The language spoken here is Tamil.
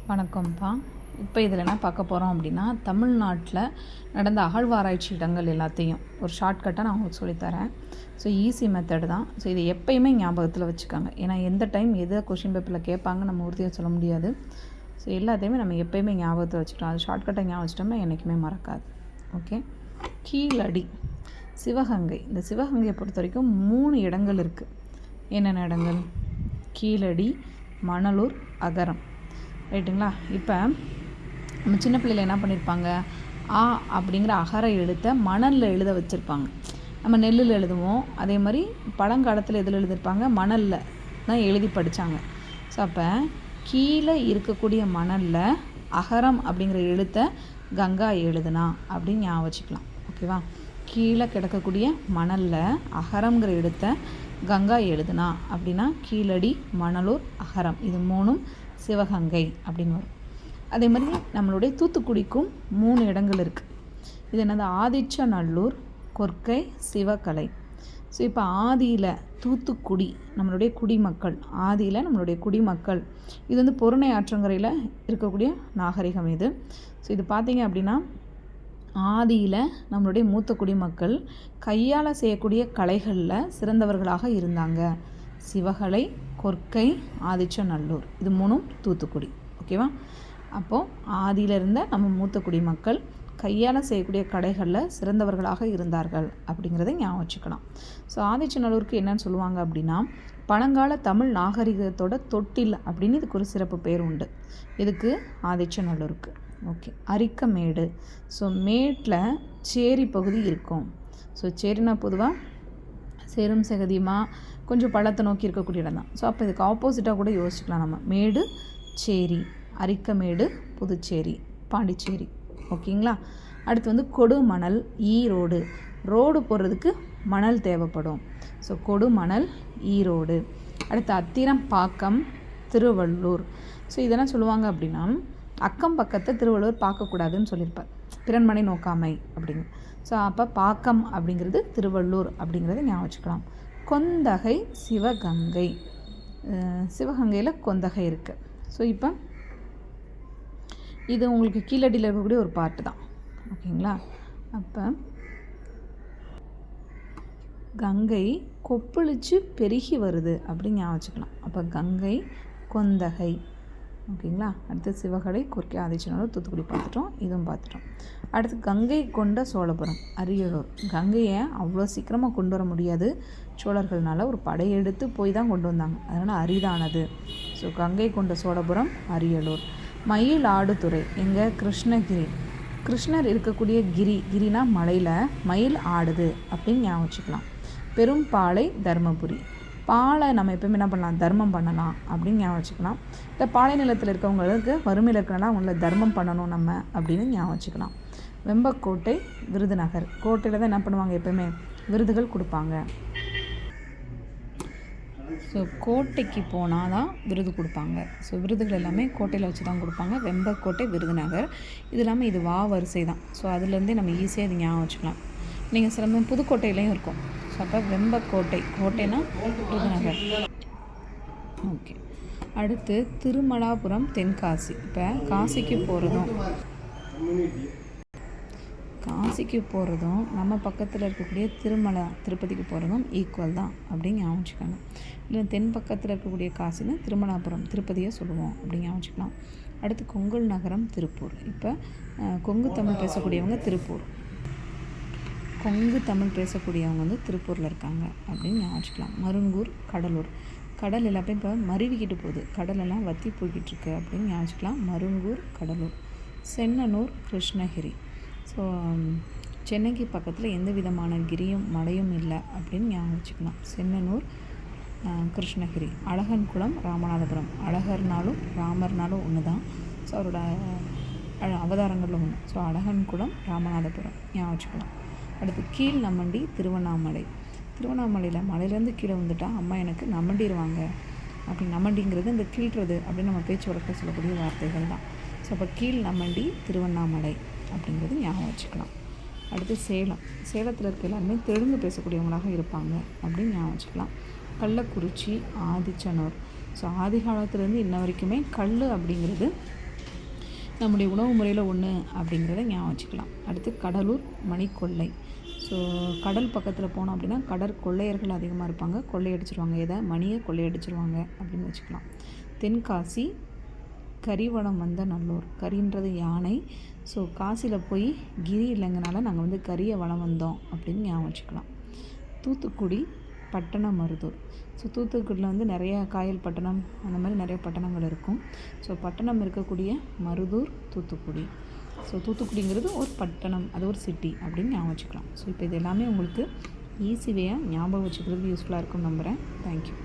வணக்கம்ப்பா. இப்போ இதில் என்ன பார்க்க போகிறோம் அப்படின்னா, தமிழ்நாட்டில் நடந்த அகழ்வாராய்ச்சி இடங்கள் எல்லாத்தையும் ஒரு ஷார்ட்கட்டாக நான் உங்களுக்கு சொல்லித்தரேன். ஸோ ஈஸி மெத்தட் தான். ஸோ இது எப்பயுமே ஞாபகத்தில் வச்சுக்காங்க. ஏன்னா எந்த டைம் எதை கொஷின் பேப்பரில் கேட்பாங்க நம்ம உறுதியாக சொல்ல முடியாது. ஸோ எல்லாத்தையுமே நம்ம எப்பயுமே ஞாபகத்தில் வச்சுக்கலாம். அது ஷார்ட்கட்டாக ஞாபகம் வச்சிட்டோம்னா என்றைக்குமே மறக்காது. ஓகே. கீழடி சிவகங்கை. இந்த சிவகங்கையை பொறுத்த வரைக்கும் 3 இடங்கள் இருக்குது. என்னென்ன இடங்கள்? கீழடி, மணலூர், அகரம். ரைட்டுங்களா? இப்போ நம்ம சின்ன பிள்ளையில் என்ன பண்ணியிருப்பாங்க, ஆ அப்படிங்கிற அகர எழுத்தை மணலில் எழுத வச்சுருப்பாங்க. நம்ம நெல்லில் எழுதுவோம். அதே மாதிரி பழங்காலத்தில் எதில் எழுதியிருப்பாங்க, மணலில் தான் எழுதி படித்தாங்க. ஸோ அப்போ கீழே இருக்கக்கூடிய மணலில் அகரம் அப்படிங்கிற எழுத்தை கங்கா எழுதுனா அப்படின்னு ஞாபகம் வச்சுக்கலாம். ஓகேவா? கீழே கிடக்கக்கூடிய மணலில் அகரம்ங்கிற எழுத்தை கங்கா எழுதுனா அப்படின்னா கீழடி, மணலூர், அகரம் இது 3 சிவகங்கை அப்படின்னு வரும். அதே மாதிரி நம்மளுடைய தூத்துக்குடிக்கும் 3 இடங்கள் இருக்குது. இது என்னது? ஆதிச்சநல்லூர், கொற்கை, சிவகலை. ஸோ இப்போ ஆதியில் தூத்துக்குடி நம்மளுடைய குடிமக்கள், ஆதியில் நம்மளுடைய குடிமக்கள். இது வந்து பொருணை ஆற்றங்கரையில் இருக்கக்கூடிய நாகரிகம் இது. ஸோ இது பார்த்திங்க அப்படின்னா ஆதியில் நம்மளுடைய மூத்த குடிமக்கள் கையால் செய்யக்கூடிய கலைகளில் சிறந்தவர்களாக இருந்தாங்க. சிவகலை, கொற்கை, ஆதிச்சநல்லூர் இது 3 தூத்துக்குடி. ஓகேவா? அப்போது ஆதியில் இருந்த நம்ம மூத்த குடிமக்கள் கையால் செய்யக்கூடிய கலைகளில் சிறந்தவர்களாக இருந்தார்கள் அப்படிங்கிறத ஞாபகம் வச்சுக்கலாம். ஸோ ஆதிச்சநல்லூருக்கு என்னன்னு சொல்லுவாங்க அப்படின்னா, பழங்கால தமிழ் நாகரிகத்தோட தொட்டில் அப்படின்னு இதுக்கு ஒரு சிறப்பு பேர் உண்டு. இதுக்கு ஆதிச்சநல்லூருக்கு. ஓகே. அரிக்கமேடு. ஸோ மேட்டில் சேரி பகுதி இருக்கும். ஸோ சேரினா பொதுவாக சேரும் சகதியுமா கொஞ்சம் பள்ளத்தை நோக்கி இருக்கக்கூடிய இடம் தான். ஸோ அப்போ இதுக்கு ஆப்போசிட்டாக கூட யோசிச்சுக்கலாம் நம்ம. மேடு, சேரி, அரிக்கமேடு, புதுச்சேரி, பாண்டிச்சேரி. ஓகேங்களா? அடுத்து வந்து கொடுமணல், ஈரோடு. ரோடு போடுறதுக்கு மணல் தேவைப்படும். ஸோ கொடுமணல், ஈரோடு. அடுத்து அத்திரம்பாக்கம், திருவள்ளூர். ஸோ இதெல்லாம் சொல்லுவாங்க அப்படின்னா, அக்கம் பக்கத்தை திருவள்ளுவர் பார்க்கக்கூடாதுன்னு சொல்லியிருப்பார், பிறன்மனை நோக்காமை அப்படின்னு. ஸோ அப்போ பாக்கம் அப்படிங்கிறது திருவள்ளூர் அப்படிங்கிறத ஞாபகம் வச்சுக்கலாம். கொந்தகை, சிவகங்கை. சிவகங்கையில் கொந்தகை இருக்குது. ஸோ இப்போ இது உங்களுக்கு கீழடியில் இருக்கக்கூடிய ஒரு பார்ட்டு தான். ஓகேங்களா? அப்போ கங்கை கொப்பளிச்சு பெருகி வருது அப்படின்னு ஞாபகம் வச்சுக்கலாம். அப்போ கங்கை, கொந்தகை. ஓகேங்களா? அடுத்து சிவகலை, கொற்கை, ஆதிச்சநல்லூர், தூத்துக்குடி பார்த்துட்டோம். இதுவும் பார்த்துட்டோம். அடுத்து கங்கை கொண்ட சோழபுரம், அரியலூர். கங்கையை அவ்வளோ சீக்கிரமாக கொண்டு வர முடியாது. சோழர்கள்னால ஒரு படையெடுத்து போய் தான் கொண்டு வந்தாங்க. அதனால் அரிதானது. ஸோ கங்கை கொண்ட சோழபுரம், அரியலூர். மயிலாடுதுறை எங்கே? கிருஷ்ணகிரி. கிருஷ்ணர் இருக்கக்கூடிய கிரினா மலையில் மயில் ஆடுது அப்படின்னு ஞாபகம் வச்சுக்கலாம். பெரும்பாலை, தர்மபுரி. பாலை நம்ம எப்போயுமே என்ன பண்ணலாம்? தர்மம் பண்ணலாம் அப்படின்னு ஞாபகம் வச்சுக்கலாம். இந்த பாலை நிலத்தில் இருக்கவங்களுக்கு வறுமையில் இருக்கிறனால அவங்கள தர்மம் பண்ணணும் நம்ம அப்படின்னு ஞாபகம் வச்சுக்கலாம். வெம்பக்கோட்டை, விருதுநகர். கோட்டையில் தான் என்ன பண்ணுவாங்க? எப்போயுமே விருதுகள் கொடுப்பாங்க. ஸோ கோட்டைக்கு போனால் தான் விருது கொடுப்பாங்க. ஸோ விருதுகள் எல்லாமே கோட்டையில் வச்சு தான் கொடுப்பாங்க. வெம்பக்கோட்டை, விருதுநகர். இது இல்லாமல் இது வா வரிசை தான். ஸோ அதுலேருந்தே நம்ம ஈஸியாக இது ஞாபகம் வச்சுக்கலாம். நீங்கள் சில புதுக்கோட்டையிலையும் இருக்கும். ஸோ அப்போ வெம்பக்கோட்டை, கோட்டைனா விருதுநகர். ஓகே. அடுத்து திருமலாபுரம், தென்காசி. இப்போ காசிக்கு போகிறதும் நம்ம பக்கத்தில் இருக்கக்கூடிய திருப்பதிக்கு போகிறதும் ஈக்குவல் தான் அப்படின்னு ஞாபகம் வச்சுக்கோங்க. இல்லை தென் பக்கத்தில் இருக்கக்கூடிய காசின்னு திருமலாபுரம், திருப்பதியை சொல்லுவோம் அப்படின்னு ஞாபகம் வச்சுக்கலாம். அடுத்து கொங்கல் நகரம், திருப்பூர். இப்போ கொங்கு தமிழ் பேசக்கூடியவங்க திருப்பூர், கொங்கு தமிழ் பேசக்கூடியவங்க வந்து திருப்பூரில் இருக்காங்க அப்படின்னு ஞாபகம் வச்சுக்கலாம். மருங்கூர், கடலூர். கடல் எல்லாமே இப்போ மருவிக்கிட்டு போகுது, கடலெல்லாம் வற்றி போய்கிட்டு இருக்கு அப்படின்னு ஞாபகம் வச்சுக்கலாம். மருங்கூர், கடலூர். சென்னனூர், கிருஷ்ணகிரி. ஸோ சென்னைக்கு பக்கத்தில் எந்த விதமான கிரியும் மலையும் இல்லை அப்படின்னு ஞாபகம் வச்சுக்கலாம். சென்னனூர், கிருஷ்ணகிரி. அழகன்குளம், ராமநாதபுரம். அழகர்னாலும் ராமர்னாலும் ஒன்று தான். ஸோ அவரோட அவதாரங்களில் ஒன்று. ஸோ அழகன்குளம், ராமநாதபுரம் ஞாபகம் வச்சுக்கலாம். அடுத்து கீழ் நம்மண்டி, திருவண்ணாமலை. திருவண்ணாமலையில் மலையிலேருந்து கீழே வந்துட்டால் அம்மா எனக்கு நம்மண்டிடுவாங்க அப்படி. நம்மண்டிங்கிறது இந்த கீழ்றது அப்படின்னு நம்ம பேச்சு வழக்கில் சொல்லக்கூடிய வார்த்தைகள் தான். ஸோ அப்போ கீழ் நம்மண்டி, திருவண்ணாமலை அப்படிங்கிறது ஞாபகம் வச்சுக்கலாம். அடுத்து சேலம். சேலத்தில் இருக்க எல்லாருமே தெலுங்கு பேசக்கூடியவங்களாக இருப்பாங்க அப்படின்னு ஞாபகம் வச்சுக்கலாம். கள்ளக்குறிச்சி, ஆதிச்சனூர். ஸோ ஆதி காலத்துலேருந்து இன்ன வரைக்குமே கல் அப்படிங்கிறது நம்முடைய உணவு முறையில் ஒன்று அப்படிங்கிறத ஞாபகம் வச்சுக்கலாம். அடுத்து கடலூர் மணிக்கொள்ளை. ஸோ கடல் பக்கத்தில் போனோம் அப்படின்னா கடற்கொள்ளையர்கள் அதிகமாக இருப்பாங்க. கொள்ளையடிச்சிருவாங்க, எதை மணியை கொள்ளையடிச்சிருவாங்க அப்படின்னு வச்சுக்கலாம். தென்காசி கரிவலம் வந்த நல்லூர். கரின்றது யானை. ஸோ காசியில் போய் கிரி இல்லைங்கனால நாங்கள் வந்து கரியை வலம் வந்தோம் அப்படின்னு ஞாபகம் வச்சுக்கலாம். தூத்துக்குடி பட்டணமருதூர். ஸோ தூத்துக்குடியில் வந்து நிறைய காயல் பட்டணம் அந்த மாதிரி நிறைய பட்டணங்கள் இருக்கும். ஸோ பட்டணம் இருக்கக்கூடிய மருதூர் தூத்துக்குடி. ஸோ தூத்துக்குடிங்கிறது ஒரு பட்டணம், அது ஒரு சிட்டி அப்படின்னு ஞாபகம் வச்சுக்கலாம். ஸோ இப்போ இது எல்லாமே உங்களுக்கு ஈஸி வேயாக ஞாபகம் வச்சுக்கிறதுக்கு யூஸ்ஃபுல்லாக இருக்கும்னு நம்புகிறேன். தேங்க்யூ.